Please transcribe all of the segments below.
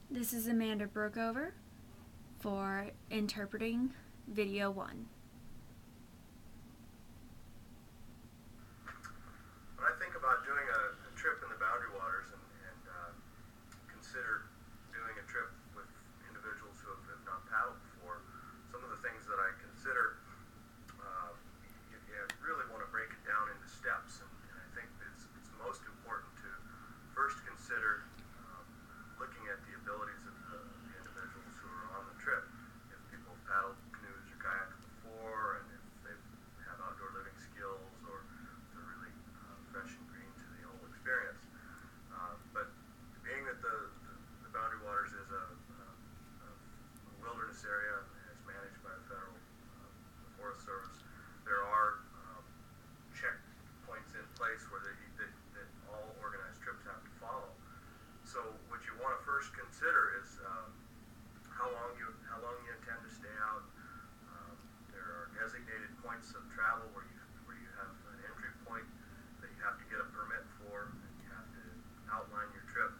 This is Amanda Brookover for Interpreting Video 1. When I think about doing a trip in the Boundary Waters and consider doing a trip with individuals who have not paddled before, some of the things that I consider, you really want to break it down into steps, and I think it's most important to first consider looking at the abilities of the individuals who are on the trip. If people have paddled canoes or kayaks before, and if they have outdoor living skills, or if they're really fresh and green to the whole experience. But being that the Boundary Waters is a wilderness area and it's managed by the federal Forest Service, there are checkpoints in place where that all organized trips have to follow. So what you want to first consider is how long you intend to stay out. There are designated points of travel where you have an entry point that you have to get a permit for, and you have to outline your trip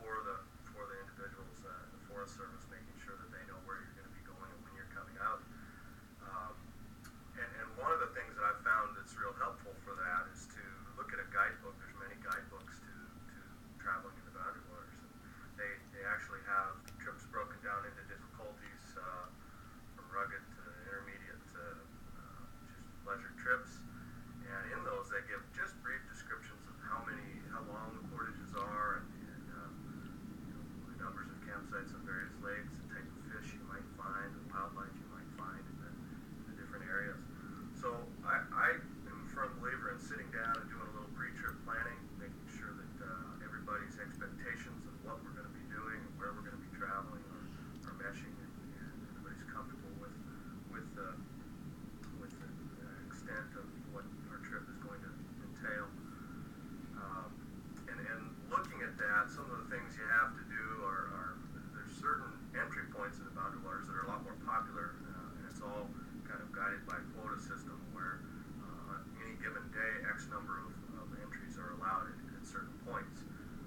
for the individuals, the Forest Service, making sure that they know where you're going to be going and when you're coming out. And one of the things that I've found that's real helpful for that is to look at a guidebook. There's many guidebooks to traveling in the Boundary Waters. And they actually have trips broken down into difficulties, from rugged to intermediate to just leisure trips. And in those, they give just brief descriptions of how long the portages are, and the numbers of campsites on various lakes, the type of fish you might find, the wildlife you might find in the different areas. So I am a firm believer in sitting down and doing a little pre-trip planning, making sure that everybody's expectations of what we're going to be doing and where we're going to be traveling are meshing, and everybody's comfortable with the extent of what our trip is going to entail. And looking at that, some of the things you have to do are there's certain entry points in the Boundary Waters that are a lot more popular, and it's all kind of guided by quota system where on any given day X number of entries are allowed at certain points.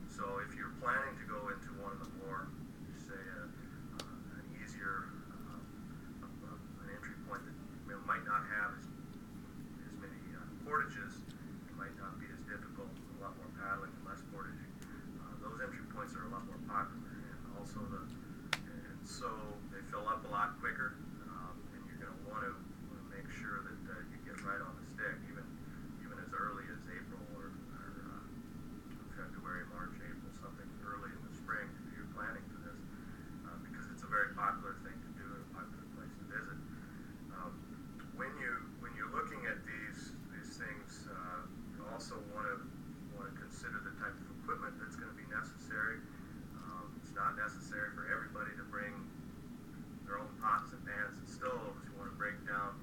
So if you're planning to go into one of the more, say, an easier an entry point that might not have as many portages, it might not be as difficult, a lot more paddling and less portaging. Those entry points are a lot more popular, and also so they fill up a lot quicker, and you're going to want to make sure that you get right on the stick, even as early as April or February, March, April, something early in the spring to do your planning for this, because it's a very popular thing to do and a popular place to visit. When you're looking at these things, you also want to consider the type of equipment that's going to be necessary. It's not necessary for everybody to bring their own pots and pans and stoves. You want to break down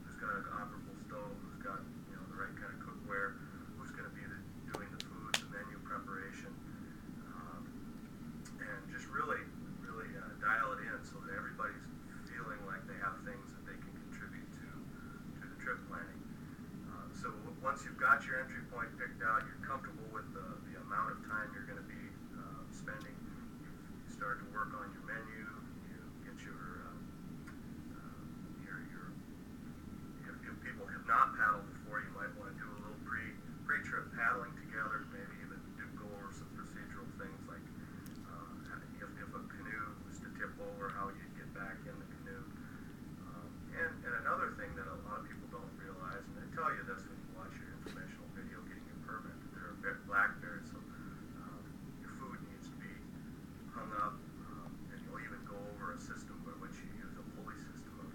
who's got an operable stove, who's got the right kind of cookware, who's going to be doing the food, the menu preparation, and just really dial it in so that everybody's feeling like they have things that they can contribute to the trip planning. So once you've got your entry point picked out, you're comfortable with the amount of time you're going to be spending, you start to work on your menu, you get if people have not paddled before, you might want to do a little pre-trip paddling together, maybe even go over some procedural things like if a canoe was to tip over, how you'd get back in the canoe. And another thing that a lot of people don't realize, and they tell you this when you watch your informational video getting your permit, that there are blackberries, so your food needs to be hung up, and you'll even go over a system by which you use a pulley system of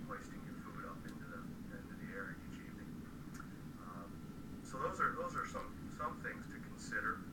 hoisting your food up into the air each evening. So those are some things to consider.